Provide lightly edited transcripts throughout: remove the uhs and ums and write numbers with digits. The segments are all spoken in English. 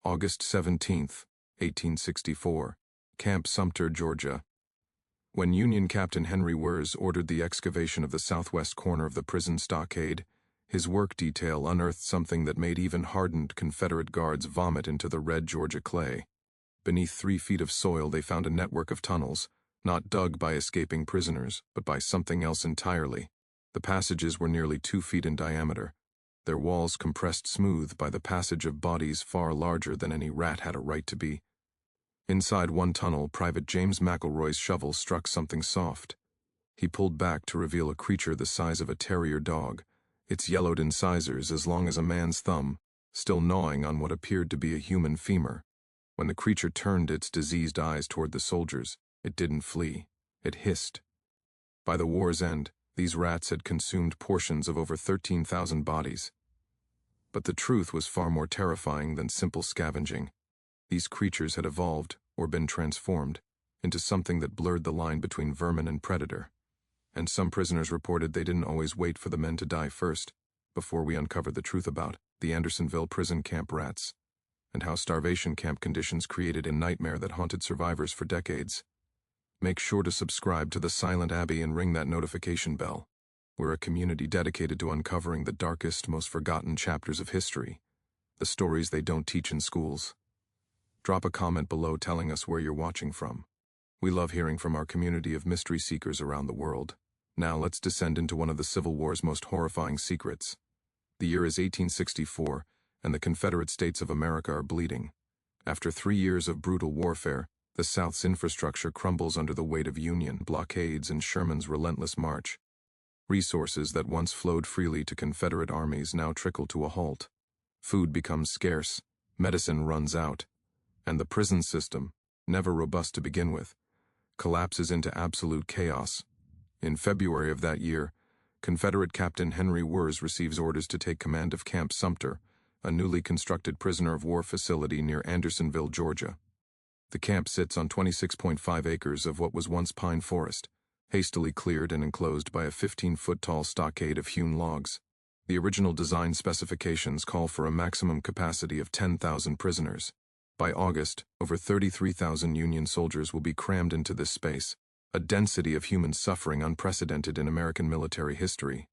August 17, 1864, Camp Sumter, Georgia. When Union Captain Henry Wirz ordered the excavation of the southwest corner of the prison stockade, his work detail unearthed something that made even hardened Confederate guards vomit into the red Georgia clay. Beneath 3 feet of soil they found a network of tunnels, not dug by escaping prisoners, but by something else entirely. The passages were nearly 2 feet in diameter, their walls compressed smooth by the passage of bodies far larger than any rat had a right to be. Inside one tunnel, Private James McElroy's shovel struck something soft. He pulled back to reveal a creature the size of a terrier dog, its yellowed incisors as long as a man's thumb, still gnawing on what appeared to be a human femur. When the creature turned its diseased eyes toward the soldiers, it didn't flee. It hissed. By the war's end, these rats had consumed portions of over 13,000 bodies. But the truth was far more terrifying than simple scavenging. These creatures had evolved, or been transformed, into something that blurred the line between vermin and predator. And some prisoners reported they didn't always wait for the men to die first, before we uncovered the truth about the Andersonville Prison camp rats, and how starvation camp conditions created a nightmare that haunted survivors for decades. Make sure to subscribe to the Silent Abbey and ring that notification bell. We're a community dedicated to uncovering the darkest, most forgotten chapters of history, the stories they don't teach in schools. Drop a comment below telling us where you're watching from. We love hearing from our community of mystery seekers around the world. Now let's descend into one of the Civil War's most horrifying secrets. The year is 1864, and the Confederate States of America are bleeding. After 3 years of brutal warfare, the South's infrastructure crumbles under the weight of Union blockades and Sherman's relentless march. Resources that once flowed freely to Confederate armies now trickle to a halt. Food becomes scarce, medicine runs out, and the prison system, never robust to begin with, collapses into absolute chaos. In February of that year, Confederate Captain Henry Wirz receives orders to take command of Camp Sumter, a newly constructed prisoner of war facility near Andersonville, Georgia. The camp sits on 26.5 acres of what was once pine forest, hastily cleared and enclosed by a 15-foot-tall stockade of hewn logs. The original design specifications call for a maximum capacity of 10,000 prisoners. By August, over 33,000 Union soldiers will be crammed into this space, a density of human suffering unprecedented in American military history.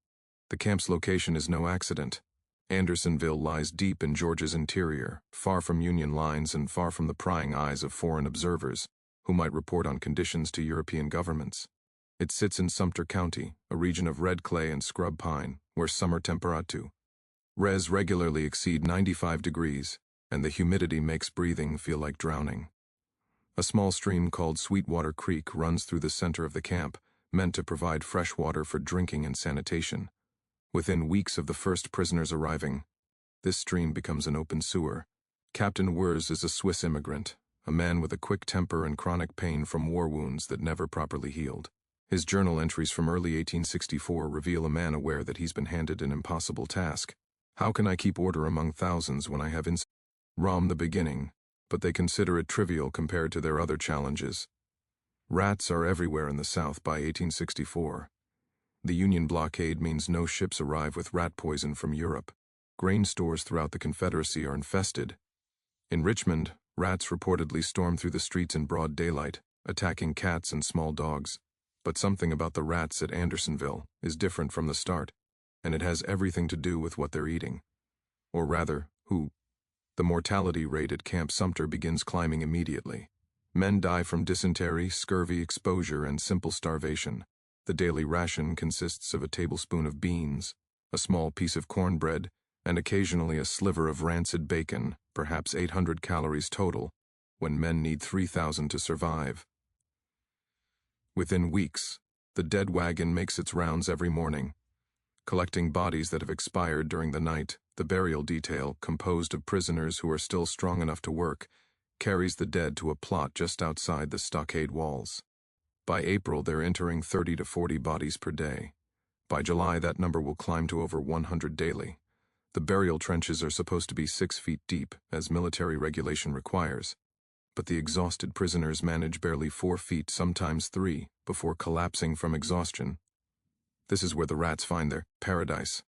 The camp's location is no accident. Andersonville lies deep in Georgia's interior, far from Union lines and far from the prying eyes of foreign observers, who might report on conditions to European governments. It sits in Sumter County, a region of red clay and scrub pine, where summer temperature res regularly exceed 95 degrees, and the humidity makes breathing feel like drowning. A small stream called Sweetwater Creek runs through the center of the camp, meant to provide fresh water for drinking and sanitation. Within weeks of the first prisoners arriving, this stream becomes an open sewer. Captain Wirz is a Swiss immigrant, a man with a quick temper and chronic pain from war wounds that never properly healed. His journal entries from early 1864 reveal a man aware that he's been handed an impossible task. How can I keep order among thousands when I have Rom the beginning, but they consider it trivial compared to their other challenges. Rats are everywhere in the South by 1864. The Union blockade means no ships arrive with rat poison from Europe. Grain stores throughout the Confederacy are infested. In Richmond, rats reportedly storm through the streets in broad daylight, attacking cats and small dogs. But something about the rats at Andersonville is different from the start, and it has everything to do with what they're eating. Or rather, who. The mortality rate at Camp Sumter begins climbing immediately. Men die from dysentery, scurvy, exposure, and simple starvation. The daily ration consists of a tablespoon of beans, a small piece of cornbread, and occasionally a sliver of rancid bacon, perhaps 800 calories total, when men need 3,000 to survive. Within weeks, the dead wagon makes its rounds every morning. Collecting bodies that have expired during the night, the burial detail, composed of prisoners who are still strong enough to work, carries the dead to a plot just outside the stockade walls. By April, they're entering 30 to 40 bodies per day. By July, that number will climb to over 100 daily. The burial trenches are supposed to be 6 feet deep, as military regulation requires. But the exhausted prisoners manage barely 4 feet, sometimes 3, before collapsing from exhaustion. This is where the rats find their paradise.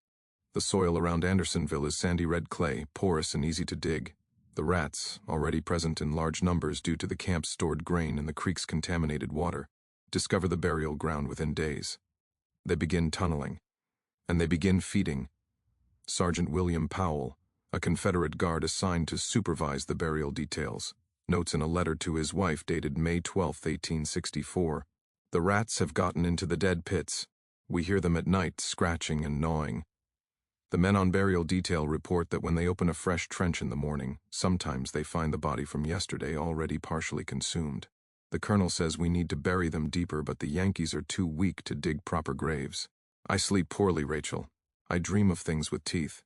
The soil around Andersonville is sandy red clay, porous and easy to dig. The rats, already present in large numbers due to the camp's stored grain and the creek's contaminated water, discover the burial ground within days. They begin tunneling, and they begin feeding. Sergeant William Powell, a Confederate guard assigned to supervise the burial details, notes in a letter to his wife dated May 12, 1864, "The rats have gotten into the dead pits. We hear them at night scratching and gnawing." The men on burial detail report that when they open a fresh trench in the morning, sometimes they find the body from yesterday already partially consumed. The colonel says we need to bury them deeper, but the Yankees are too weak to dig proper graves. "I sleep poorly, Rachel. I dream of things with teeth."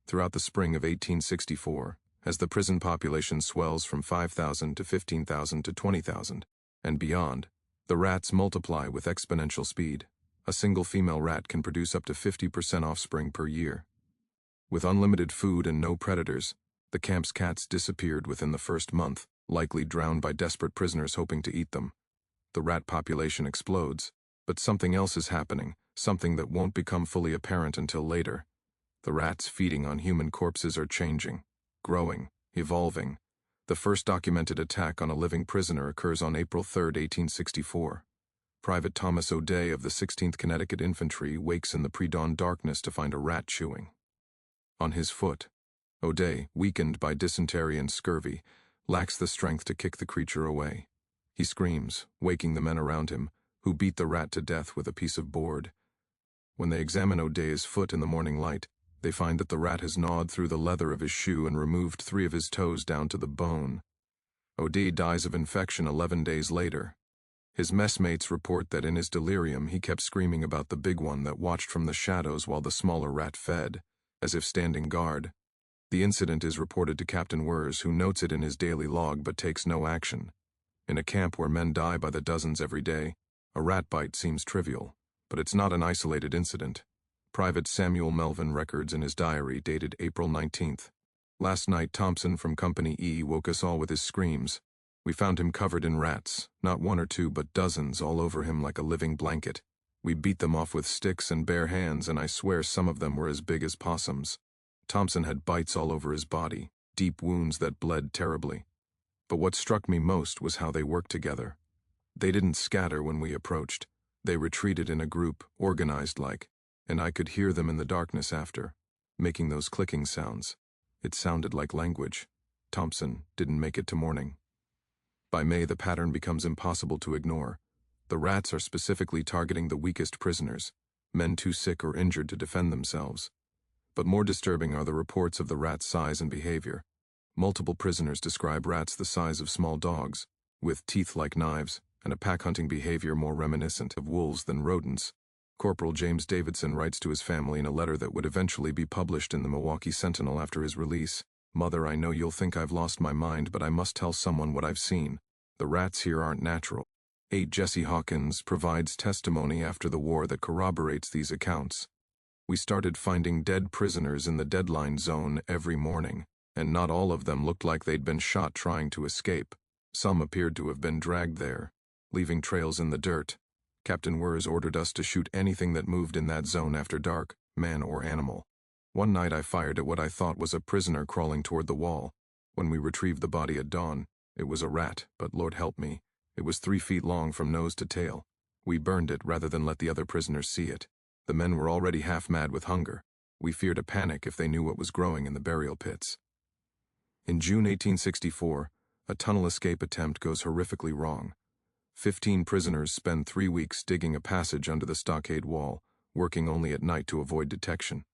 Throughout the spring of 1864, as the prison population swells from 5,000 to 15,000 to 20,000, and beyond, the rats multiply with exponential speed. A single female rat can produce up to 50% offspring per year. With unlimited food and no predators, the camp's cats disappeared within the first month, likely drowned by desperate prisoners hoping to eat them. The rat population explodes, but something else is happening, something that won't become fully apparent until later. The rats feeding on human corpses are changing, growing, evolving. The first documented attack on a living prisoner occurs on April 3, 1864. Private Thomas O'Day of the 16th Connecticut Infantry wakes in the pre-dawn darkness to find a rat chewing on his foot. O'Day, weakened by dysentery and scurvy, lacks the strength to kick the creature away. He screams, waking the men around him, who beat the rat to death with a piece of board. When they examine O'Day's foot in the morning light, they find that the rat has gnawed through the leather of his shoe and removed 3 of his toes down to the bone. O'Day dies of infection 11 days later. His messmates report that in his delirium he kept screaming about the big one that watched from the shadows while the smaller rat fed, as if standing guard. The incident is reported to Captain Wirz, who notes it in his daily log but takes no action. In a camp where men die by the dozens every day, a rat bite seems trivial, but it's not an isolated incident. Private Samuel Melvin records in his diary dated April 19th. "Last night Thompson from Company E woke us all with his screams. We found him covered in rats, not 1 or 2 but dozens all over him like a living blanket. We beat them off with sticks and bare hands, and I swear some of them were as big as possums. Thompson had bites all over his body, deep wounds that bled terribly. But what struck me most was how they worked together. They didn't scatter when we approached. They retreated in a group, organized like, and I could hear them in the darkness after, making those clicking sounds. It sounded like language. Thompson didn't make it to morning." By May, the pattern becomes impossible to ignore. The rats are specifically targeting the weakest prisoners, men too sick or injured to defend themselves. But more disturbing are the reports of the rats' size and behavior. Multiple prisoners describe rats the size of small dogs, with teeth like knives, and a pack-hunting behavior more reminiscent of wolves than rodents. Corporal James Davidson writes to his family in a letter that would eventually be published in the Milwaukee Sentinel after his release, "Mother, I know you'll think I've lost my mind, but I must tell someone what I've seen. The rats here aren't natural." 8 Jesse Hawkins provides testimony after the war that corroborates these accounts. "We started finding dead prisoners in the deadline zone every morning, and not all of them looked like they'd been shot trying to escape. Some appeared to have been dragged there, leaving trails in the dirt. Captain Wirz ordered us to shoot anything that moved in that zone after dark, man or animal. One night I fired at what I thought was a prisoner crawling toward the wall. When we retrieved the body at dawn, it was a rat, but Lord help me, it was 3 feet long from nose to tail. We burned it rather than let the other prisoners see it. The men were already half mad with hunger. We feared a panic if they knew what was growing in the burial pits." In June 1864, a tunnel escape attempt goes horrifically wrong. 15 prisoners spend 3 weeks digging a passage under the stockade wall, working only at night to avoid detection.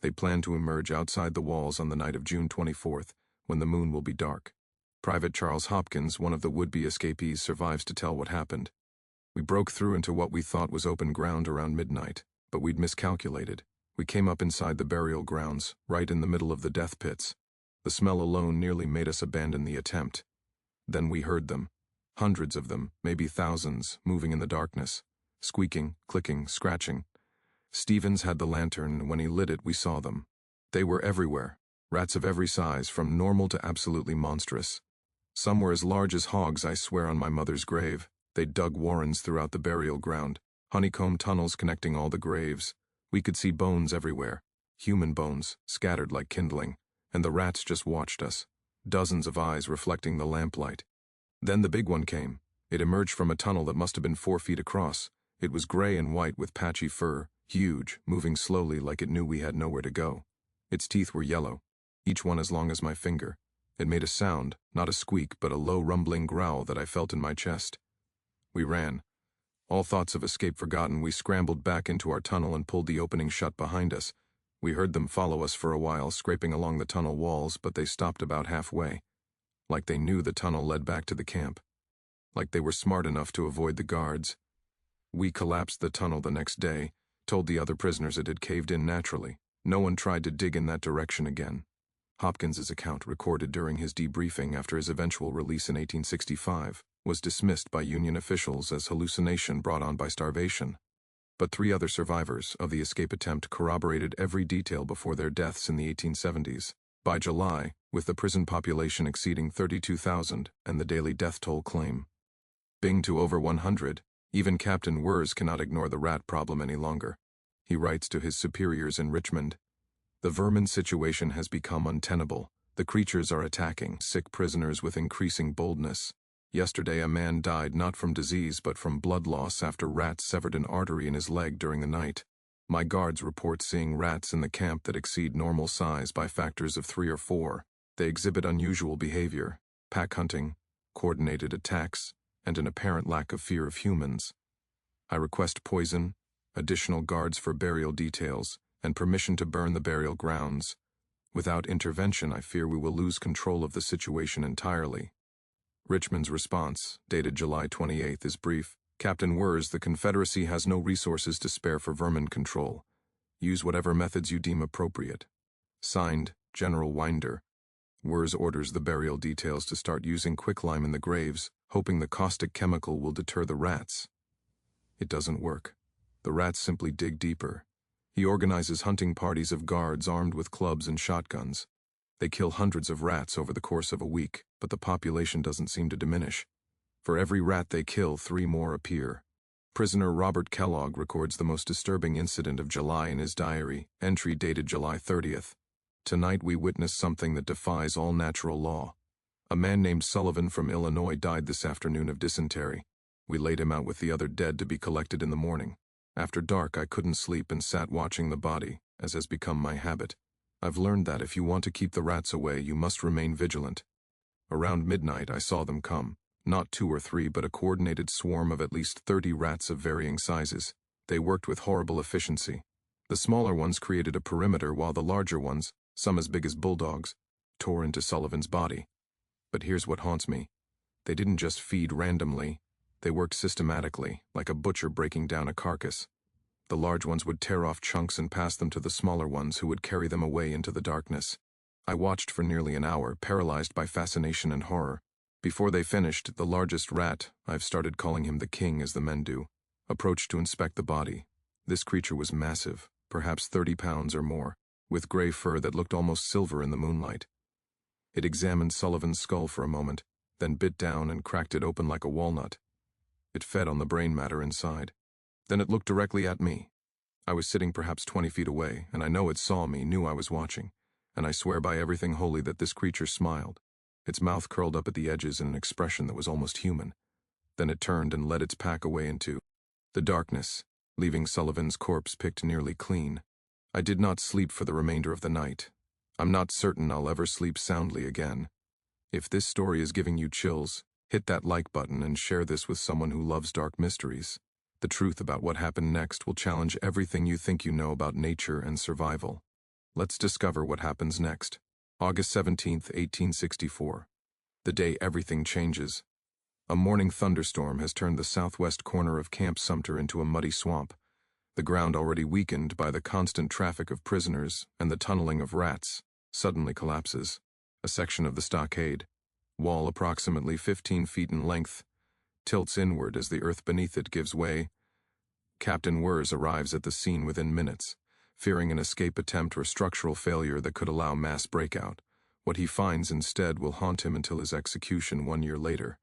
They plan to emerge outside the walls on the night of June 24th, when the moon will be dark. Private Charles Hopkins, one of the would-be escapees, survives to tell what happened. "We broke through into what we thought was open ground around midnight, but we'd miscalculated. We came up inside the burial grounds, right in the middle of the death pits. The smell alone nearly made us abandon the attempt. Then we heard them. Hundreds of them, maybe thousands, moving in the darkness. Squeaking, clicking, scratching. Stevens had the lantern, and when he lit it we saw them. They were everywhere. Rats of every size, from normal to absolutely monstrous. Some were as large as hogs, I swear on my mother's grave. They dug warrens throughout the burial ground, honeycomb tunnels connecting all the graves. We could see bones everywhere, human bones, scattered like kindling, and the rats just watched us. dozens of eyes reflecting the lamplight. Then the big one came. It emerged from a tunnel that must have been 4 feet across. It was gray and white with patchy fur, huge, moving slowly like it knew we had nowhere to go. Its teeth were yellow, each one as long as my finger. It made a sound, not a squeak, but a low rumbling growl that I felt in my chest. We ran. All thoughts of escape forgotten, we scrambled back into our tunnel and pulled the opening shut behind us. We heard them follow us for a while, scraping along the tunnel walls, but they stopped about halfway. Like they knew the tunnel led back to the camp. Like they were smart enough to avoid the guards. We collapsed the tunnel the next day, told the other prisoners it had caved in naturally. No one tried to dig in that direction again. Hopkins's account, recorded during his debriefing after his eventual release in 1865, was dismissed by Union officials as hallucination brought on by starvation. But 3 other survivors of the escape attempt corroborated every detail before their deaths in the 1870s. By July, with the prison population exceeding 32,000 and the daily death toll claim being to over 100, even Captain Wirz cannot ignore the rat problem any longer. He writes to his superiors in Richmond, "The vermin situation has become untenable. The creatures are attacking sick prisoners with increasing boldness. Yesterday a man died not from disease but from blood loss after rats severed an artery in his leg during the night. My guards report seeing rats in the camp that exceed normal size by factors of 3 or 4. They exhibit unusual behavior, pack hunting, coordinated attacks, and an apparent lack of fear of humans. I request poison, additional guards for burial details, and permission to burn the burial grounds. Without intervention, I fear we will lose control of the situation entirely." Richmond's response, dated July 28, is brief. "Captain Wirz, the Confederacy has no resources to spare for vermin control. Use whatever methods you deem appropriate. Signed, General Winder." Wirz orders the burial details to start using quicklime in the graves, hoping the caustic chemical will deter the rats. It doesn't work. The rats simply dig deeper. He organizes hunting parties of guards armed with clubs and shotguns. They kill hundreds of rats over the course of a week, but the population doesn't seem to diminish. For every rat they kill, 3 more appear. Prisoner Robert Kellogg records the most disturbing incident of July in his diary, entry dated July 30th. "Tonight we witnessed something that defies all natural law. A man named Sullivan from Illinois died this afternoon of dysentery. We laid him out with the other dead to be collected in the morning. After dark I couldn't sleep and sat watching the body, as has become my habit. I've learned that if you want to keep the rats away, you must remain vigilant. Around midnight I saw them come, not 2 or 3 but a coordinated swarm of at least 30 rats of varying sizes. They worked with horrible efficiency. The smaller ones created a perimeter while the larger ones, some as big as bulldogs, tore into Sullivan's body. But here's what haunts me. They didn't just feed randomly. They worked systematically, like a butcher breaking down a carcass. The large ones would tear off chunks and pass them to the smaller ones who would carry them away into the darkness. I watched for nearly an hour, paralyzed by fascination and horror. Before they finished, the largest rat, I've started calling him the king as the men do, approached to inspect the body. This creature was massive, perhaps 30 pounds or more, with gray fur that looked almost silver in the moonlight. It examined Sullivan's skull for a moment, then bit down and cracked it open like a walnut. It fed on the brain matter inside. Then it looked directly at me. I was sitting perhaps 20 feet away, and I know it saw me, knew I was watching, and I swear by everything holy that this creature smiled. Its mouth curled up at the edges in an expression that was almost human. Then it turned and led its pack away into the darkness, leaving Sullivan's corpse picked nearly clean. I did not sleep for the remainder of the night. I'm not certain I'll ever sleep soundly again. If this story is giving you chills, hit that like button and share this with someone who loves dark mysteries. The truth about what happened next will challenge everything you think you know about nature and survival. Let's discover what happens next. August 17, 1864. The day everything changes. A morning thunderstorm has turned the southwest corner of Camp Sumter into a muddy swamp. The ground, already weakened by the constant traffic of prisoners and the tunneling of rats, suddenly collapses. A section of the stockade, wall approximately 15 feet in length, tilts inward as the earth beneath it gives way. Captain Wirz arrives at the scene within minutes, fearing an escape attempt or structural failure that could allow mass breakout. What he finds instead will haunt him until his execution 1 year later.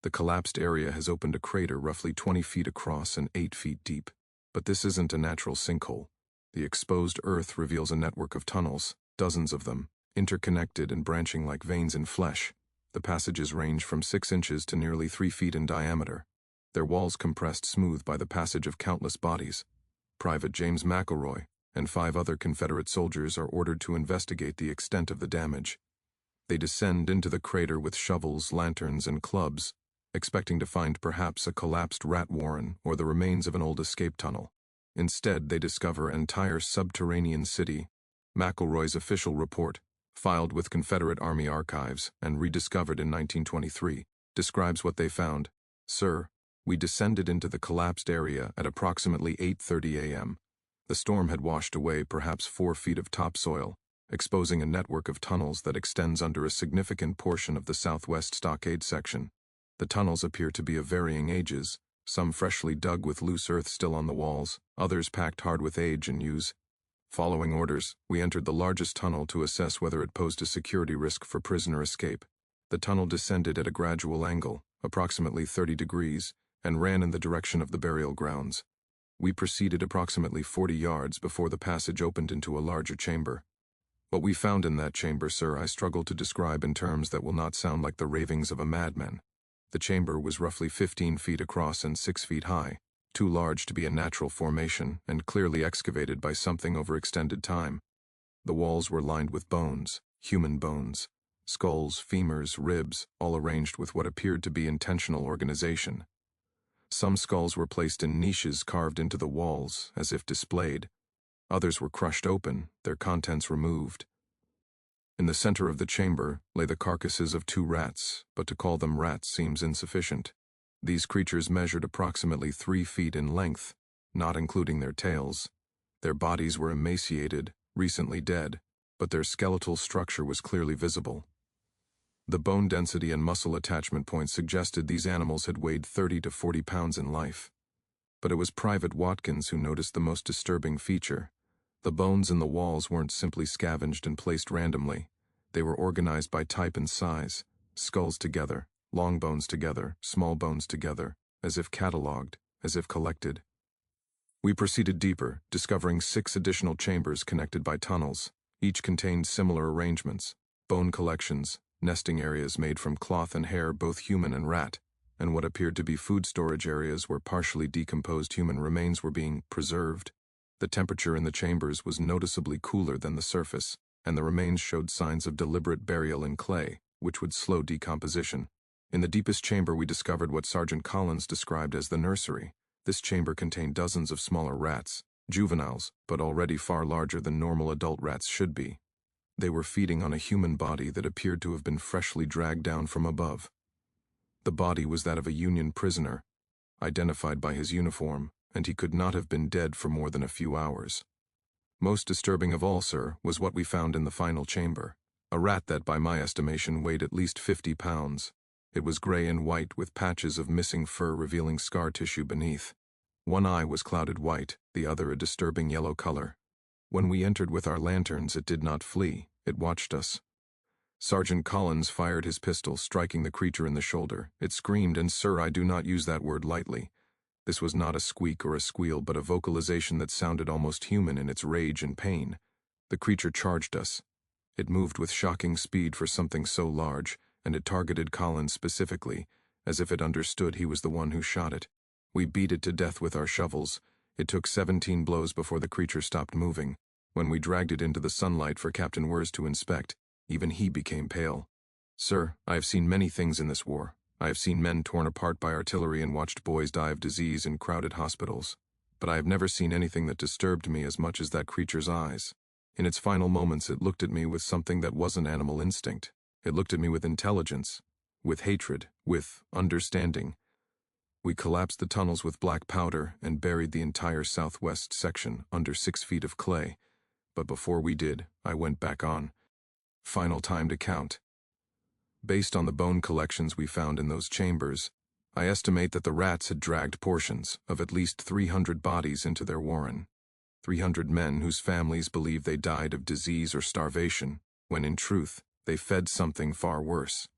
The collapsed area has opened a crater roughly 20 feet across and 8 feet deep. But this isn't a natural sinkhole. The exposed earth reveals a network of tunnels, dozens of them, interconnected and branching like veins in flesh. The passages range from 6 inches to nearly 3 feet in diameter, their walls compressed smooth by the passage of countless bodies. Private James McElroy and 5 other Confederate soldiers are ordered to investigate the extent of the damage. They descend into the crater with shovels, lanterns, and clubs, expecting to find perhaps a collapsed rat warren or the remains of an old escape tunnel. Instead, they discover an entire subterranean city. McElroy's official report, filed with Confederate Army archives and rediscovered in 1923, describes what they found. "Sir, we descended into the collapsed area at approximately 8:30 a.m. The storm had washed away perhaps 4 feet of topsoil, exposing a network of tunnels that extends under a significant portion of the southwest stockade section. The tunnels appear to be of varying ages, some freshly dug with loose earth still on the walls, others packed hard with age and use. Following orders, we entered the largest tunnel to assess whether it posed a security risk for prisoner escape. The tunnel descended at a gradual angle, approximately 30 degrees, and ran in the direction of the burial grounds. We proceeded approximately 40 yards before the passage opened into a larger chamber. What we found in that chamber, sir, I struggle to describe in terms that will not sound like the ravings of a madman. The chamber was roughly 15 feet across and 6 feet high, too large to be a natural formation and clearly excavated by something over extended time. The walls were lined with bones, human bones, skulls, femurs, ribs, all arranged with what appeared to be intentional organization. Some skulls were placed in niches carved into the walls, as if displayed. Others were crushed open, their contents removed. In the center of the chamber lay the carcasses of 2 rats, but to call them rats seems insufficient. These creatures measured approximately 3 feet in length, not including their tails. Their bodies were emaciated, recently dead, but their skeletal structure was clearly visible. The bone density and muscle attachment points suggested these animals had weighed 30 to 40 pounds in life. But it was Private Watkins who noticed the most disturbing feature. The bones in the walls weren't simply scavenged and placed randomly. They were organized by type and size, skulls together, long bones together, small bones together, as if cataloged, as if collected. We proceeded deeper, discovering 6 additional chambers connected by tunnels. Each contained similar arrangements, bone collections, nesting areas made from cloth and hair, both human and rat, and what appeared to be food storage areas where partially decomposed human remains were being preserved. The temperature in the chambers was noticeably cooler than the surface, and the remains showed signs of deliberate burial in clay, which would slow decomposition. In the deepest chamber we discovered what Sergeant Collins described as the nursery. This chamber contained dozens of smaller rats, juveniles, but already far larger than normal adult rats should be. They were feeding on a human body that appeared to have been freshly dragged down from above. The body was that of a Union prisoner, identified by his uniform, and he could not have been dead for more than a few hours. Most disturbing of all, sir, was what we found in the final chamber. A rat that, by my estimation, weighed at least 50 pounds. It was gray and white with patches of missing fur revealing scar tissue beneath. One eye was clouded white, the other a disturbing yellow color. When we entered with our lanterns, it did not flee. It watched us. Sergeant Collins fired his pistol, striking the creature in the shoulder. It screamed, and sir, I do not use that word lightly. This was not a squeak or a squeal, but a vocalization that sounded almost human in its rage and pain. The creature charged us. It moved with shocking speed for something so large, and it targeted Collins specifically, as if it understood he was the one who shot it. We beat it to death with our shovels. It took 17 blows before the creature stopped moving. When we dragged it into the sunlight for Captain Wirz to inspect, even he became pale. Sir, I have seen many things in this war. I have seen men torn apart by artillery and watched boys die of disease in crowded hospitals. But I have never seen anything that disturbed me as much as that creature's eyes. In its final moments, it looked at me with something that wasn't animal instinct. It looked at me with intelligence, with hatred, with understanding. We collapsed the tunnels with black powder and buried the entire southwest section under 6 feet of clay. But before we did, I went back on. Final time to count. Based on the bone collections we found in those chambers, I estimate that the rats had dragged portions of at least 300 bodies into their warren. 300 men whose families believe they died of disease or starvation, when in truth, they fed something far worse.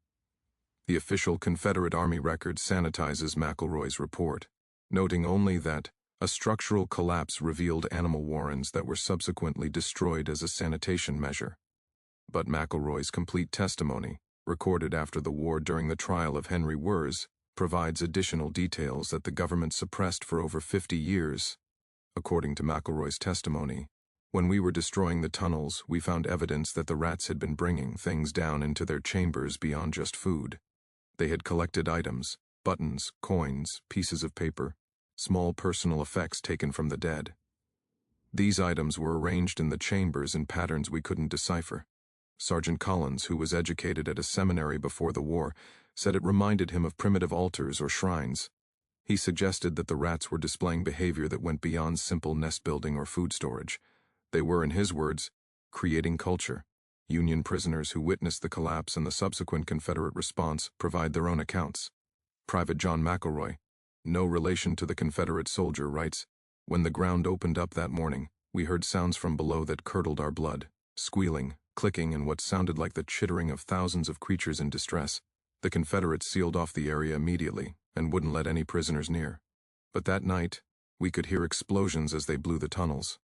The official Confederate Army record sanitizes McElroy's report, noting only that a structural collapse revealed animal warrens that were subsequently destroyed as a sanitation measure. But McElroy's complete testimony, recorded after the war during the trial of Henry Wirz, provides additional details that the government suppressed for over 50 years. According to McElroy's testimony, when we were destroying the tunnels, we found evidence that the rats had been bringing things down into their chambers beyond just food. They had collected items, buttons, coins, pieces of paper, small personal effects taken from the dead. These items were arranged in the chambers in patterns we couldn't decipher. Sergeant Collins, who was educated at a seminary before the war, said it reminded him of primitive altars or shrines. He suggested that the rats were displaying behavior that went beyond simple nest building or food storage. They were, in his words, creating culture. Union prisoners who witnessed the collapse and the subsequent Confederate response provide their own accounts. Private John McElroy, no relation to the Confederate soldier, writes, "When the ground opened up that morning, we heard sounds from below that curdled our blood, squealing, clicking, and what sounded like the chittering of thousands of creatures in distress. The Confederates sealed off the area immediately and wouldn't let any prisoners near. But that night, we could hear explosions as they blew the tunnels.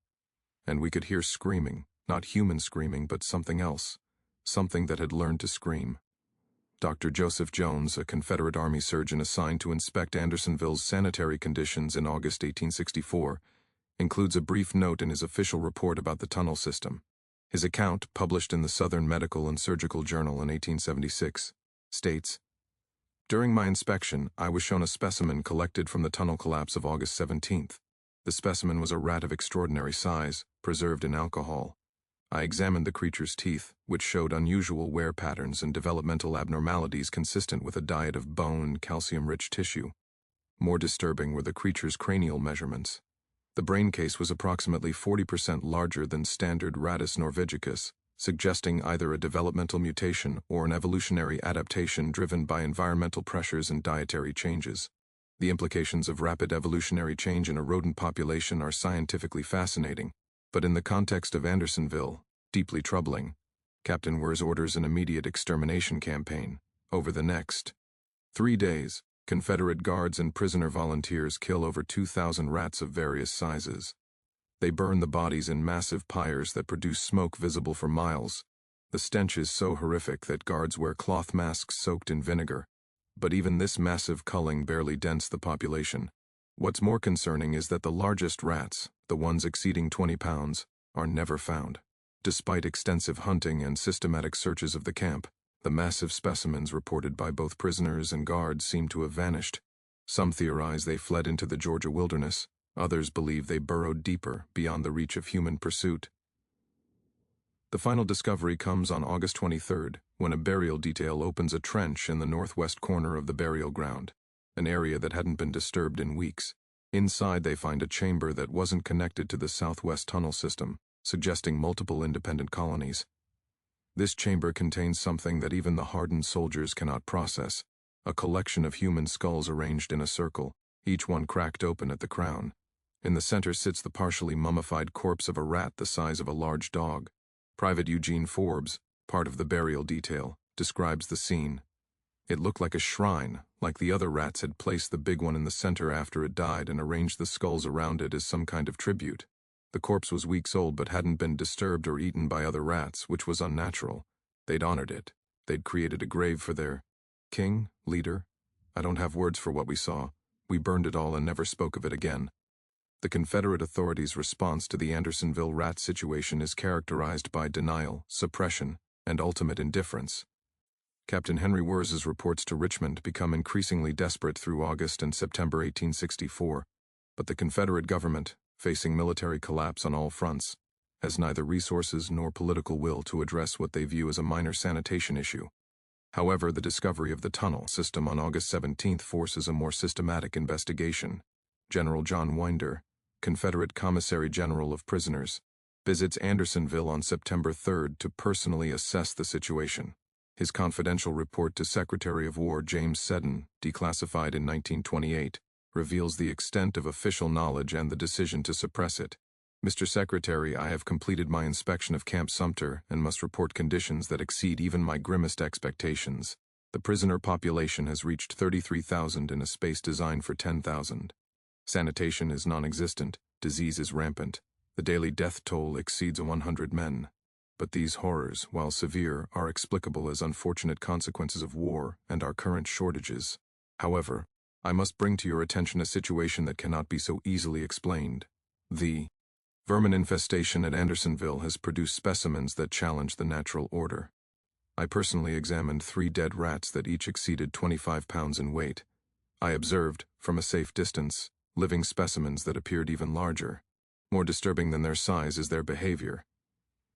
And we could hear screaming, not human screaming, but something else, something that had learned to scream." Dr. Joseph Jones, a Confederate Army surgeon assigned to inspect Andersonville's sanitary conditions in August 1864, includes a brief note in his official report about the tunnel system. His account, published in the Southern Medical and Surgical Journal in 1876, states, "During my inspection, I was shown a specimen collected from the tunnel collapse of August 17th. The specimen was a rat of extraordinary size, preserved in alcohol. I examined the creature's teeth, which showed unusual wear patterns and developmental abnormalities consistent with a diet of bone, calcium-rich tissue. More disturbing were the creature's cranial measurements. The brain case was approximately 40% larger than standard Rattus norvegicus, suggesting either a developmental mutation or an evolutionary adaptation driven by environmental pressures and dietary changes. The implications of rapid evolutionary change in a rodent population are scientifically fascinating, but in the context of Andersonville, deeply troubling. Captain Wirz orders an immediate extermination campaign. Over the next 3 days, Confederate guards and prisoner volunteers kill over 2,000 rats of various sizes. They burn the bodies in massive pyres that produce smoke visible for miles. The stench is so horrific that guards wear cloth masks soaked in vinegar. But even this massive culling barely dents the population. What's more concerning is that the largest rats, the ones exceeding 20 pounds, are never found. Despite extensive hunting and systematic searches of the camp, the massive specimens reported by both prisoners and guards seem to have vanished. Some theorize they fled into the Georgia wilderness. Others believe they burrowed deeper, beyond the reach of human pursuit. The final discovery comes on August 23rd, when a burial detail opens a trench in the northwest corner of the burial ground, an area that hadn't been disturbed in weeks. Inside they find a chamber that wasn't connected to the southwest tunnel system, suggesting multiple independent colonies. This chamber contains something that even the hardened soldiers cannot process, a collection of human skulls arranged in a circle, each one cracked open at the crown. In the center sits the partially mummified corpse of a rat the size of a large dog. Private Eugene Forbes, part of the burial detail, describes the scene. It looked like a shrine, like the other rats had placed the big one in the center after it died and arranged the skulls around it as some kind of tribute. The corpse was weeks old but hadn't been disturbed or eaten by other rats, which was unnatural. They'd honored it. They'd created a grave for their king, leader. I don't have words for what we saw. We burned it all and never spoke of it again. The Confederate authorities' response to the Andersonville rat situation is characterized by denial, suppression, and ultimate indifference. Captain Henry Wirz's reports to Richmond become increasingly desperate through August and September 1864, but the Confederate government, facing military collapse on all fronts, has neither resources nor political will to address what they view as a minor sanitation issue. However, the discovery of the tunnel system on August 17th forces a more systematic investigation. General John Winder, Confederate Commissary General of Prisoners, visits Andersonville on September 3rd to personally assess the situation. His confidential report to Secretary of War James Seddon, declassified in 1928, reveals the extent of official knowledge and the decision to suppress it. Mr. Secretary, I have completed my inspection of Camp Sumter and must report conditions that exceed even my grimmest expectations. The prisoner population has reached 33,000 in a space designed for 10,000. Sanitation is non-existent, disease is rampant. The daily death toll exceeds 100 men. But these horrors, while severe, are explicable as unfortunate consequences of war and our current shortages. However, I must bring to your attention a situation that cannot be so easily explained. The vermin infestation at Andersonville has produced specimens that challenge the natural order. I personally examined 3 dead rats that each exceeded 25 pounds in weight. I observed, from a safe distance, living specimens that appeared even larger. More disturbing than their size is their behavior.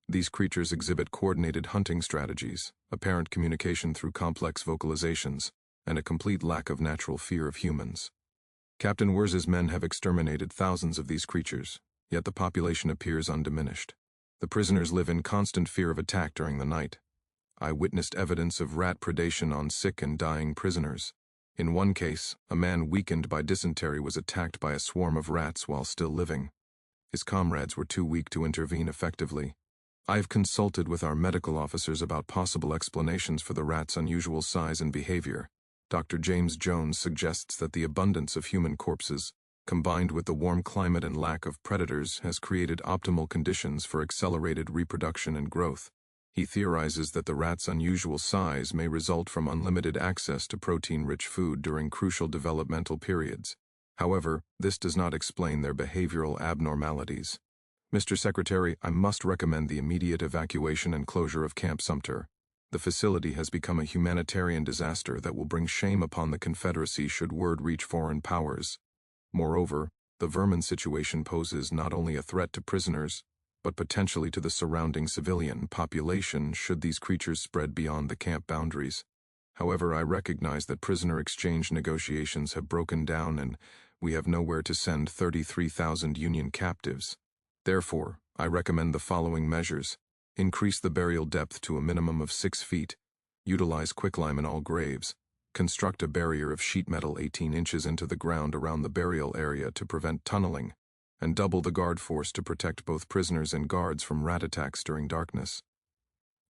These creatures exhibit coordinated hunting strategies, apparent communication through complex vocalizations, and a complete lack of natural fear of humans. Captain Wirz's men have exterminated thousands of these creatures, yet the population appears undiminished. The prisoners live in constant fear of attack during the night. I witnessed evidence of rat predation on sick and dying prisoners. In one case, a man weakened by dysentery was attacked by a swarm of rats while still living. His comrades were too weak to intervene effectively. I have consulted with our medical officers about possible explanations for the rats' unusual size and behavior. Dr. James Jones suggests that the abundance of human corpses, combined with the warm climate and lack of predators, has created optimal conditions for accelerated reproduction and growth. He theorizes that the rats' unusual size may result from unlimited access to protein-rich food during crucial developmental periods. However, this does not explain their behavioral abnormalities. Mr. Secretary, I must recommend the immediate evacuation and closure of Camp Sumter. The facility has become a humanitarian disaster that will bring shame upon the Confederacy should word reach foreign powers. Moreover, the vermin situation poses not only a threat to prisoners, but potentially to the surrounding civilian population should these creatures spread beyond the camp boundaries. However, I recognize that prisoner exchange negotiations have broken down and we have nowhere to send 33,000 Union captives. Therefore, I recommend the following measures. Increase the burial depth to a minimum of 6 feet. Utilize quicklime in all graves. Construct a barrier of sheet metal 18 inches into the ground around the burial area to prevent tunneling, and double the guard force to protect both prisoners and guards from rat attacks during darkness.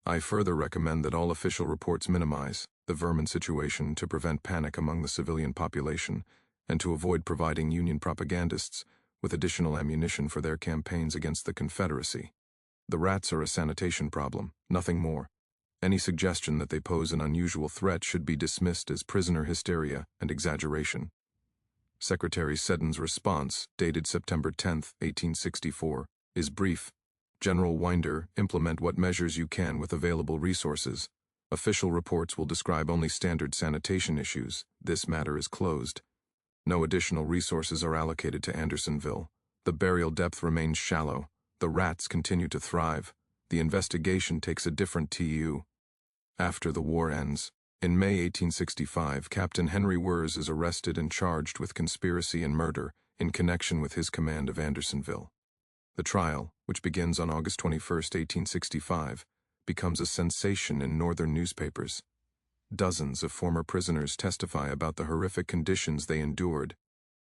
I further recommend that all official reports minimize the vermin situation to prevent panic among the civilian population and to avoid providing Union propagandists with additional ammunition for their campaigns against the Confederacy. The rats are a sanitation problem, nothing more. Any suggestion that they pose an unusual threat should be dismissed as prisoner hysteria and exaggeration. Secretary Seddon's response, dated September 10, 1864, is brief. General Winder, implement what measures you can with available resources. Official reports will describe only standard sanitation issues. This matter is closed. No additional resources are allocated to Andersonville. The burial depth remains shallow. The rats continue to thrive. The investigation takes a different TU. After the war ends, in May 1865, Captain Henry Wirz is arrested and charged with conspiracy and murder in connection with his command of Andersonville. The trial, which begins on August 21, 1865, becomes a sensation in northern newspapers. Dozens of former prisoners testify about the horrific conditions they endured.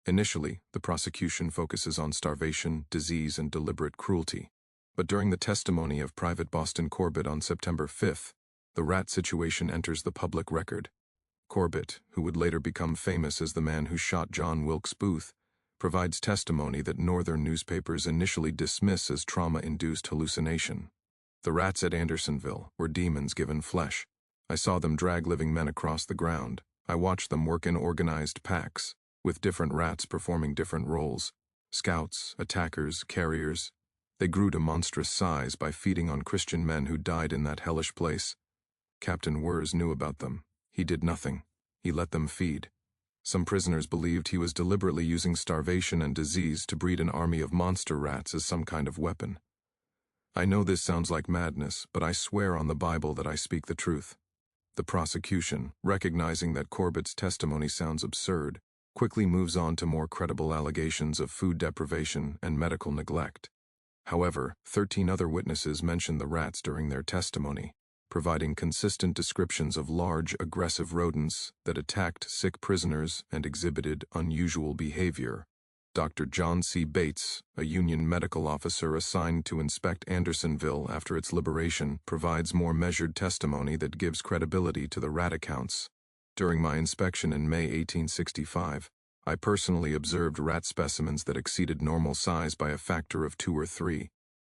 Initially, the prosecution focuses on starvation, disease, and deliberate cruelty. But during the testimony of Private Boston Corbett on September 5th, the rat situation enters the public record. Corbett, who would later become famous as the man who shot John Wilkes Booth, provides testimony that northern newspapers initially dismiss as trauma-induced hallucination. The rats at Andersonville were demons given flesh. I saw them drag living men across the ground. I watched them work in organized packs, with different rats performing different roles. Scouts, attackers, carriers. They grew to monstrous size by feeding on Christian men who died in that hellish place. Captain Wirz knew about them. He did nothing. He let them feed. Some prisoners believed he was deliberately using starvation and disease to breed an army of monster rats as some kind of weapon. I know this sounds like madness, but I swear on the Bible that I speak the truth. The prosecution, recognizing that Corbett's testimony sounds absurd, quickly moves on to more credible allegations of food deprivation and medical neglect. However, 13 other witnesses mentioned the rats during their testimony, providing consistent descriptions of large, aggressive rodents that attacked sick prisoners and exhibited unusual behavior. Dr. John C. Bates, a Union medical officer assigned to inspect Andersonville after its liberation, provides more measured testimony that gives credibility to the rat accounts. During my inspection in May 1865, I personally observed rat specimens that exceeded normal size by a factor of 2 or 3.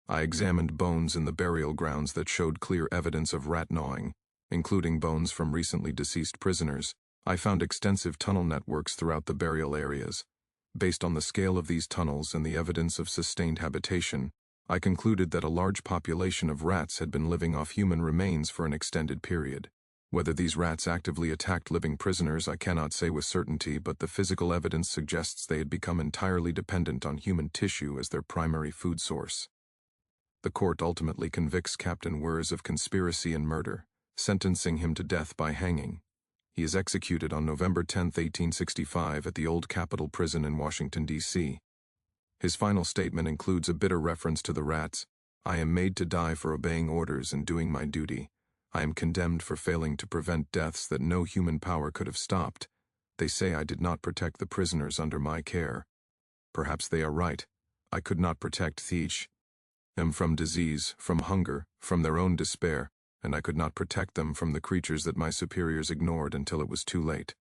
I examined bones in the burial grounds that showed clear evidence of rat gnawing, including bones from recently deceased prisoners. I found extensive tunnel networks throughout the burial areas. Based on the scale of these tunnels and the evidence of sustained habitation, I concluded that a large population of rats had been living off human remains for an extended period. Whether these rats actively attacked living prisoners I cannot say with certainty, but the physical evidence suggests they had become entirely dependent on human tissue as their primary food source. The court ultimately convicts Captain Wirz of conspiracy and murder, sentencing him to death by hanging. He is executed on November 10, 1865 at the Old Capitol Prison in Washington, D.C. His final statement includes a bitter reference to the rats. "I am made to die for obeying orders and doing my duty. I am condemned for failing to prevent deaths that no human power could have stopped. They say I did not protect the prisoners under my care. Perhaps they are right. I could not protect them from disease, from hunger, from their own despair, and I could not protect them from the creatures that my superiors ignored until it was too late."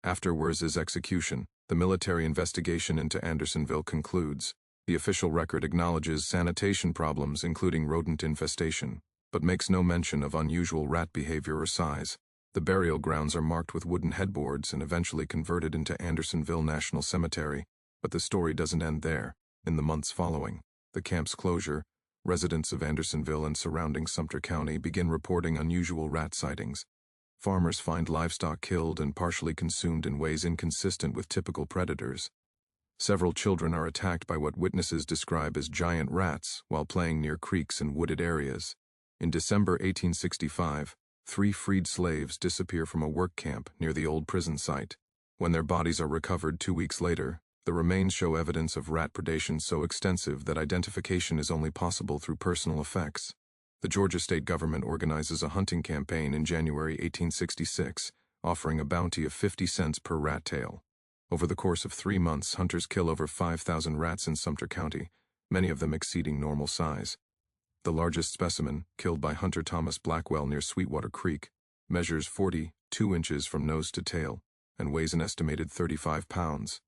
After Wirz's execution, the military investigation into Andersonville concludes. The official record acknowledges sanitation problems, including rodent infestation, but makes no mention of unusual rat behavior or size. The burial grounds are marked with wooden headboards and eventually converted into Andersonville National Cemetery, but the story doesn't end there. In the months following the camp's closure, residents of Andersonville and surrounding Sumter County begin reporting unusual rat sightings. Farmers find livestock killed and partially consumed in ways inconsistent with typical predators. Several children are attacked by what witnesses describe as giant rats while playing near creeks and wooded areas. In December 1865, 3 freed slaves disappear from a work camp near the old prison site. When their bodies are recovered 2 weeks later, the remains show evidence of rat predation so extensive that identification is only possible through personal effects. The Georgia state government organizes a hunting campaign in January 1866, offering a bounty of 50 cents per rat tail. Over the course of 3 months, hunters kill over 5,000 rats in Sumter County, many of them exceeding normal size. The largest specimen, killed by Hunter Thomas Blackwell near Sweetwater Creek, measures 42 inches from nose to tail and weighs an estimated 35 pounds.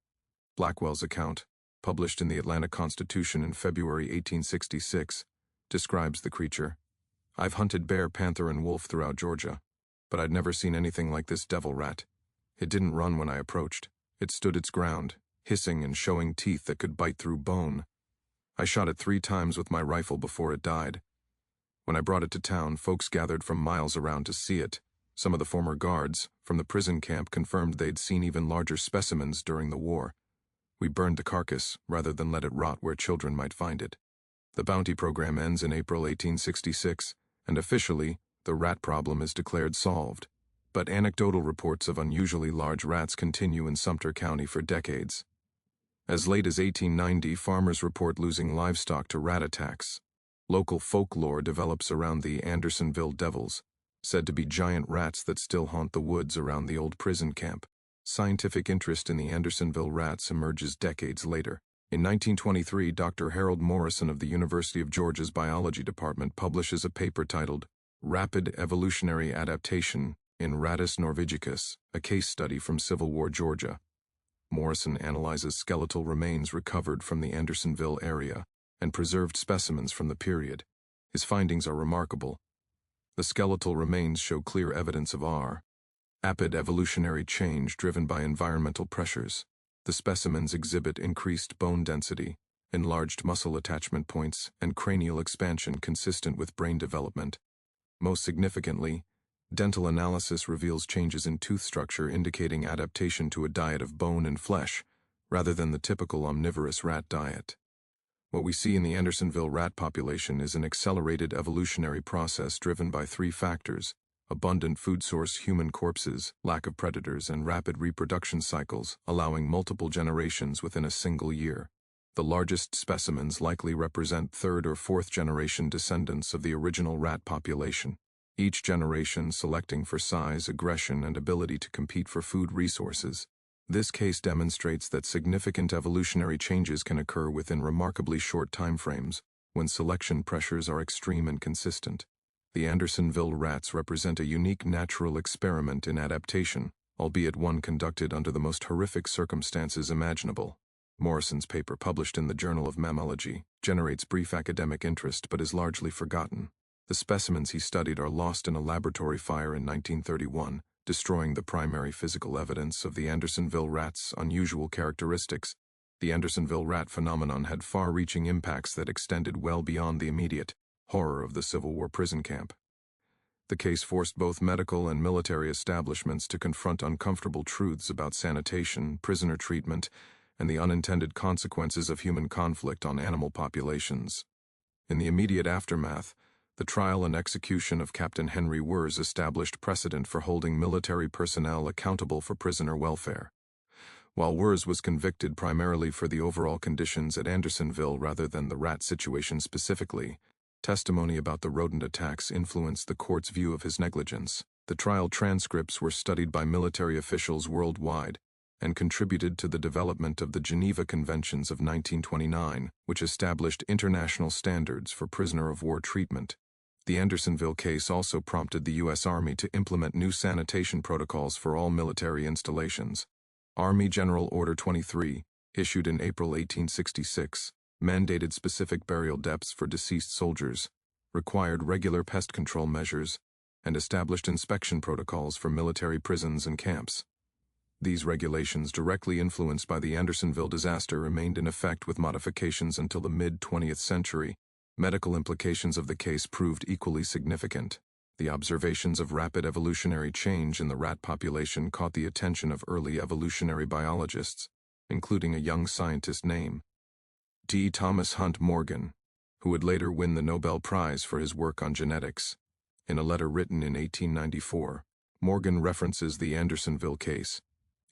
Blackwell's account, published in the Atlanta Constitution in February 1866, describes the creature. "I've hunted bear, panther, and wolf throughout Georgia, but I'd never seen anything like this devil rat. It didn't run when I approached. It stood its ground, hissing and showing teeth that could bite through bone. I shot it 3 times with my rifle before it died. When I brought it to town, folks gathered from miles around to see it. Some of the former guards from the prison camp confirmed they'd seen even larger specimens during the war. We burned the carcass rather than let it rot where children might find it." The bounty program ends in April 1866, and officially, the rat problem is declared solved. But anecdotal reports of unusually large rats continue in Sumter County for decades. As late as 1890, farmers report losing livestock to rat attacks. Local folklore develops around the Andersonville Devils, said to be giant rats that still haunt the woods around the old prison camp. Scientific interest in the Andersonville rats emerges decades later. In 1923, Dr. Harold Morrison of the University of Georgia's Biology Department publishes a paper titled "Rapid Evolutionary Adaptation in Rattus norvegicus, a case study from Civil War Georgia." Morrison analyzes skeletal remains recovered from the Andersonville area and preserved specimens from the period. His findings are remarkable. The skeletal remains show clear evidence of rapid evolutionary change driven by environmental pressures. The specimens exhibit increased bone density, enlarged muscle attachment points, and cranial expansion consistent with brain development. Most significantly, dental analysis reveals changes in tooth structure indicating adaptation to a diet of bone and flesh, rather than the typical omnivorous rat diet. What we see in the Andersonville rat population is an accelerated evolutionary process driven by 3 factors: abundant food source human corpses, lack of predators, and rapid reproduction cycles, allowing multiple generations within a single year. The largest specimens likely represent 3rd or 4th generation descendants of the original rat population, each generation selecting for size, aggression, and ability to compete for food resources. This case demonstrates that significant evolutionary changes can occur within remarkably short timeframes when selection pressures are extreme and consistent. The Andersonville rats represent a unique natural experiment in adaptation, albeit one conducted under the most horrific circumstances imaginable. Morrison's paper, published in the Journal of Mammalogy, generates brief academic interest but is largely forgotten. The specimens he studied are lost in a laboratory fire in 1931, destroying the primary physical evidence of the Andersonville rat's unusual characteristics. The Andersonville rat phenomenon had far-reaching impacts that extended well beyond the immediate horror of the Civil War prison camp. The case forced both medical and military establishments to confront uncomfortable truths about sanitation, prisoner treatment, and the unintended consequences of human conflict on animal populations. In the immediate aftermath, the trial and execution of Captain Henry Wirz established precedent for holding military personnel accountable for prisoner welfare. While Wirz was convicted primarily for the overall conditions at Andersonville rather than the rat situation specifically, testimony about the rodent attacks influenced the court's view of his negligence. The trial transcripts were studied by military officials worldwide and contributed to the development of the Geneva Conventions of 1929, which established international standards for prisoner of war treatment. The Andersonville case also prompted the U.S. Army to implement new sanitation protocols for all military installations. Army General Order 23, issued in April 1866, mandated specific burial depths for deceased soldiers, required regular pest control measures, and established inspection protocols for military prisons and camps. These regulations, directly influenced by the Andersonville disaster, remained in effect with modifications until the mid-20th century. Medical implications of the case proved equally significant. The observations of rapid evolutionary change in the rat population caught the attention of early evolutionary biologists, including a young scientist named D. Thomas Hunt Morgan, who would later win the Nobel Prize for his work on genetics. In a letter written in 1894, Morgan references the Andersonville case.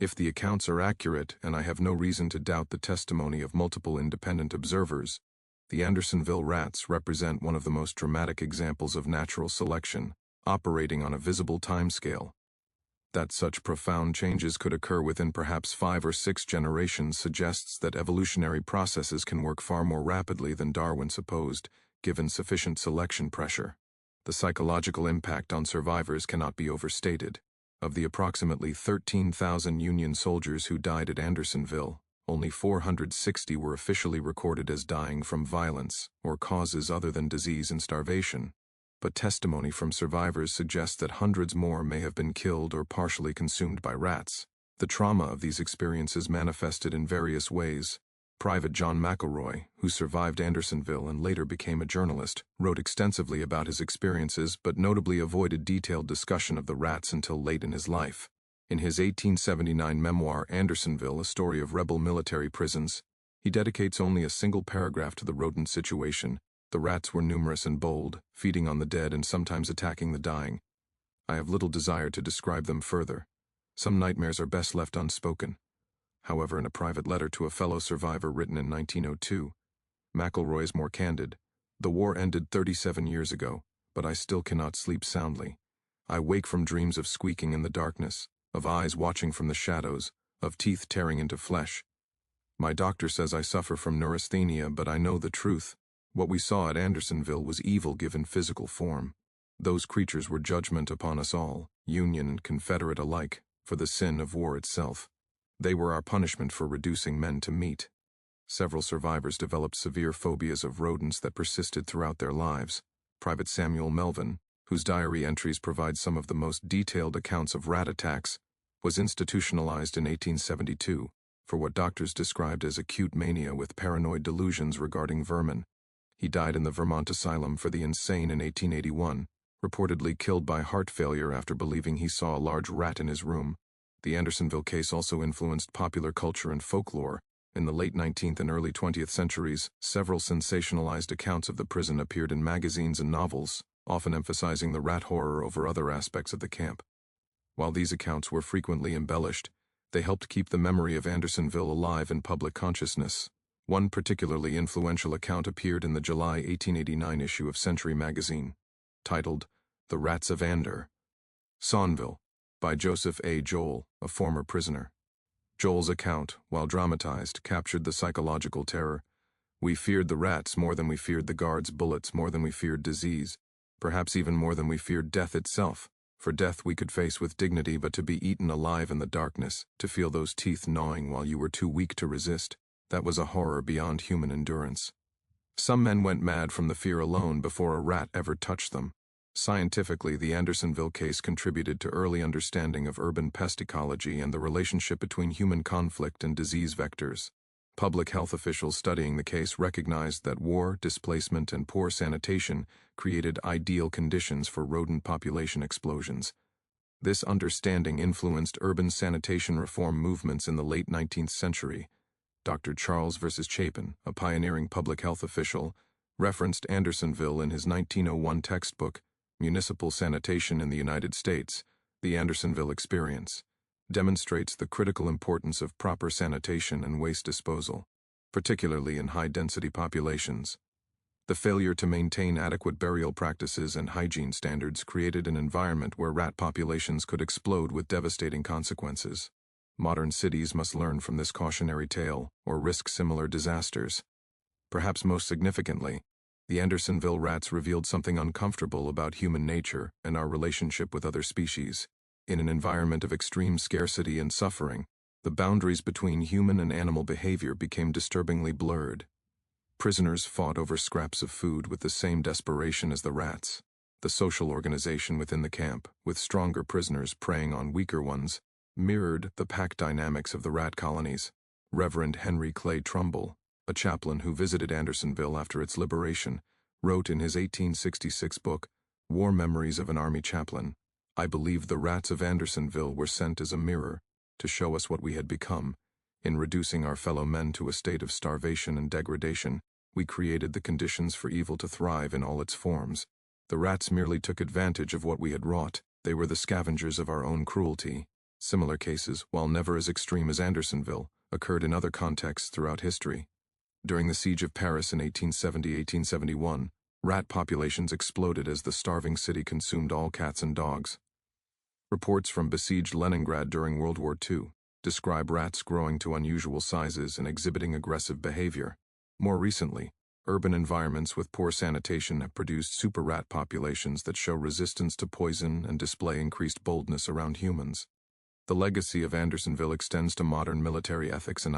If the accounts are accurate, and I have no reason to doubt the testimony of multiple independent observers, the Andersonville rats represent one of the most dramatic examples of natural selection, operating on a visible timescale. That such profound changes could occur within perhaps 5 or 6 generations suggests that evolutionary processes can work far more rapidly than Darwin supposed, given sufficient selection pressure. The psychological impact on survivors cannot be overstated. Of the approximately 13,000 Union soldiers who died at Andersonville, only 460 were officially recorded as dying from violence or causes other than disease and starvation. But testimony from survivors suggests that hundreds more may have been killed or partially consumed by rats. The trauma of these experiences manifested in various ways. Private John McElroy, who survived Andersonville and later became a journalist, wrote extensively about his experiences but notably avoided detailed discussion of the rats until late in his life. In his 1879 memoir Andersonville, A Story of Rebel Military Prisons, he dedicates only a single paragraph to the rodent situation. The rats were numerous and bold, feeding on the dead and sometimes attacking the dying. I have little desire to describe them further. Some nightmares are best left unspoken. However, in a private letter to a fellow survivor written in 1902, McElroy is more candid. The war ended 37 years ago, but I still cannot sleep soundly. I wake from dreams of squeaking in the darkness, of eyes watching from the shadows, of teeth tearing into flesh. My doctor says I suffer from neurasthenia, but I know the truth. What we saw at Andersonville was evil given physical form. Those creatures were judgment upon us all, Union and Confederate alike, for the sin of war itself. They were our punishment for reducing men to meat. Several survivors developed severe phobias of rodents that persisted throughout their lives. Private Samuel Melvin, whose diary entries provide some of the most detailed accounts of rat attacks, was institutionalized in 1872 for what doctors described as acute mania with paranoid delusions regarding vermin. He died in the Vermont Asylum for the Insane in 1881, reportedly killed by heart failure after believing he saw a large rat in his room. The Andersonville case also influenced popular culture and folklore. In the late 19th and early 20th centuries, several sensationalized accounts of the prison appeared in magazines and novels, often emphasizing the rat horror over other aspects of the camp. While these accounts were frequently embellished, they helped keep the memory of Andersonville alive in public consciousness. One particularly influential account appeared in the July 1889 issue of Century magazine, titled The Rats of Andersonville, by Joseph A. Joel, a former prisoner. Joel's account, while dramatized, captured the psychological terror. We feared the rats more than we feared the guards' bullets, more than we feared disease, perhaps even more than we feared death itself. For death we could face with dignity, but to be eaten alive in the darkness, to feel those teeth gnawing while you were too weak to resist, That was a horror beyond human endurance. Some men went mad from the fear alone before a rat ever touched them. Scientifically, the Andersonville case contributed to early understanding of urban pest ecology and the relationship between human conflict and disease vectors. Public health officials studying the case recognized that war, displacement, and poor sanitation created ideal conditions for rodent population explosions. This understanding influenced urban sanitation reform movements in the late 19th century. Dr. Charles V. Chapin, a pioneering public health official, referenced Andersonville in his 1901 textbook, Municipal Sanitation in the United States, The Andersonville Experience, demonstrates the critical importance of proper sanitation and waste disposal, particularly in high-density populations. The failure to maintain adequate burial practices and hygiene standards created an environment where rat populations could explode with devastating consequences. Modern cities must learn from this cautionary tale or risk similar disasters. Perhaps most significantly, the Andersonville rats revealed something uncomfortable about human nature and our relationship with other species. In an environment of extreme scarcity and suffering, the boundaries between human and animal behavior became disturbingly blurred. Prisoners fought over scraps of food with the same desperation as the rats. The social organization within the camp, with stronger prisoners preying on weaker ones, mirrored the pack dynamics of the rat colonies. Reverend Henry Clay Trumbull, a chaplain who visited Andersonville after its liberation, wrote in his 1866 book, War Memories of an Army Chaplain, "I believe the rats of Andersonville were sent as a mirror to show us what we had become. In reducing our fellow men to a state of starvation and degradation, we created the conditions for evil to thrive in all its forms. The rats merely took advantage of what we had wrought. They were the scavengers of our own cruelty." Similar cases, while never as extreme as Andersonville, occurred in other contexts throughout history. During the Siege of Paris in 1870-1871, rat populations exploded as the starving city consumed all cats and dogs. Reports from besieged Leningrad during World War II describe rats growing to unusual sizes and exhibiting aggressive behavior. More recently, urban environments with poor sanitation have produced super rat populations that show resistance to poison and display increased boldness around humans. The legacy of Andersonville extends to modern military ethics and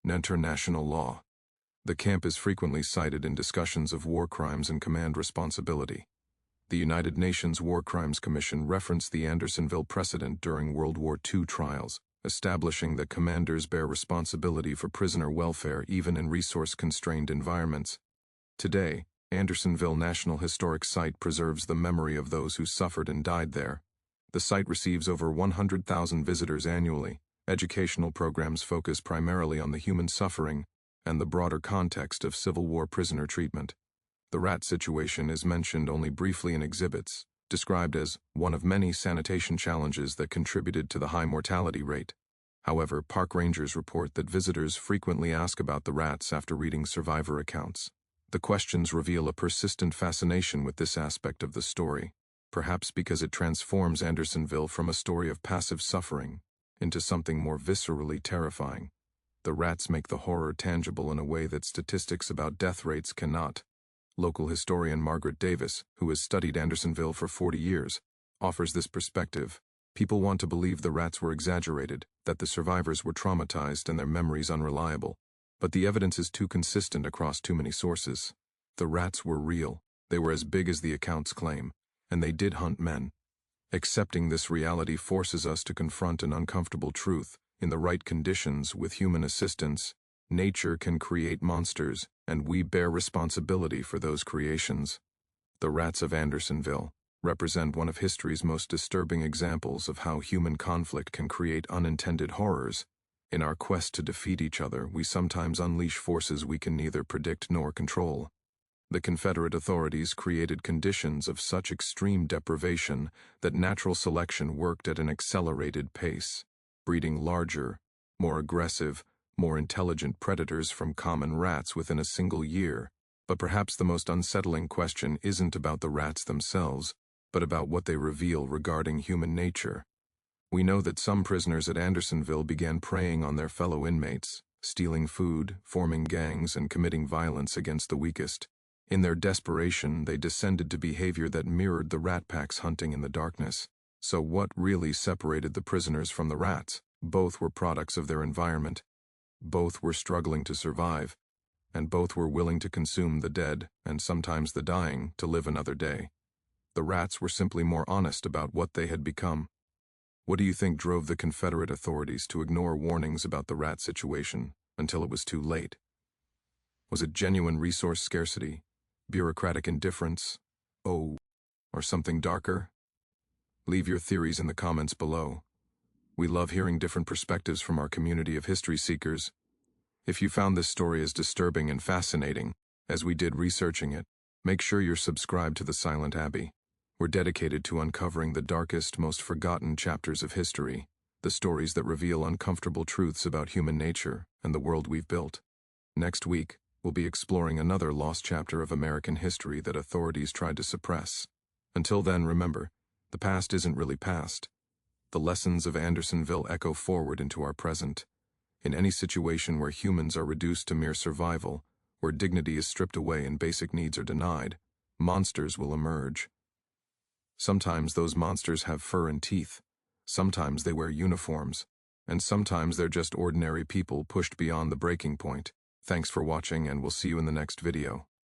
international law. The camp is frequently cited in discussions of war crimes and command responsibility. The United Nations War Crimes Commission referenced the Andersonville precedent during World War II trials, establishing that commanders bear responsibility for prisoner welfare even in resource-constrained environments. Today, Andersonville National Historic Site preserves the memory of those who suffered and died there. The site receives over 100,000 visitors annually. Educational programs focus primarily on the human suffering and the broader context of Civil War prisoner treatment. The rat situation is mentioned only briefly in exhibits, described as one of many sanitation challenges that contributed to the high mortality rate. However, park rangers report that visitors frequently ask about the rats after reading survivor accounts. The questions reveal a persistent fascination with this aspect of the story, perhaps because it transforms Andersonville from a story of passive suffering into something more viscerally terrifying. The rats make the horror tangible in a way that statistics about death rates cannot. Local historian Margaret Davis, who has studied Andersonville for 40 years, offers this perspective. People want to believe the rats were exaggerated, that the survivors were traumatized and their memories unreliable. But the evidence is too consistent across too many sources. The rats were real, they were as big as the accounts claim, and they did hunt men. Accepting this reality forces us to confront an uncomfortable truth. In the right conditions, with human assistance, nature can create monsters, and we bear responsibility for those creations. The rats of Andersonville represent one of history's most disturbing examples of how human conflict can create unintended horrors. In our quest to defeat each other, we sometimes unleash forces we can neither predict nor control. The Confederate authorities created conditions of such extreme deprivation that natural selection worked at an accelerated pace, breeding larger, more aggressive, more intelligent predators from common rats within a single year. But perhaps the most unsettling question isn't about the rats themselves, but about what they reveal regarding human nature. We know that some prisoners at Andersonville began preying on their fellow inmates, stealing food, forming gangs, and committing violence against the weakest. In their desperation, they descended to behavior that mirrored the rat packs hunting in the darkness. So what really separated the prisoners from the rats? Both were products of their environment. Both were struggling to survive, and both were willing to consume the dead, and sometimes the dying, to live another day. The rats were simply more honest about what they had become. What do you think drove the Confederate authorities to ignore warnings about the rat situation until it was too late? Was it genuine resource scarcity, bureaucratic indifference, or something darker? Leave your theories in the comments below. We love hearing different perspectives from our community of history seekers. If you found this story as disturbing and fascinating as we did researching it, make sure you're subscribed to the Silent Abbey. We're dedicated to uncovering the darkest, most forgotten chapters of history, the stories that reveal uncomfortable truths about human nature and the world we've built. Next week, we'll be exploring another lost chapter of American history that authorities tried to suppress. Until then, remember, the past isn't really past. The lessons of Andersonville echo forward into our present. In any situation where humans are reduced to mere survival, where dignity is stripped away and basic needs are denied, monsters will emerge. Sometimes those monsters have fur and teeth, sometimes they wear uniforms, and sometimes they're just ordinary people pushed beyond the breaking point. Thanks for watching, and we'll see you in the next video.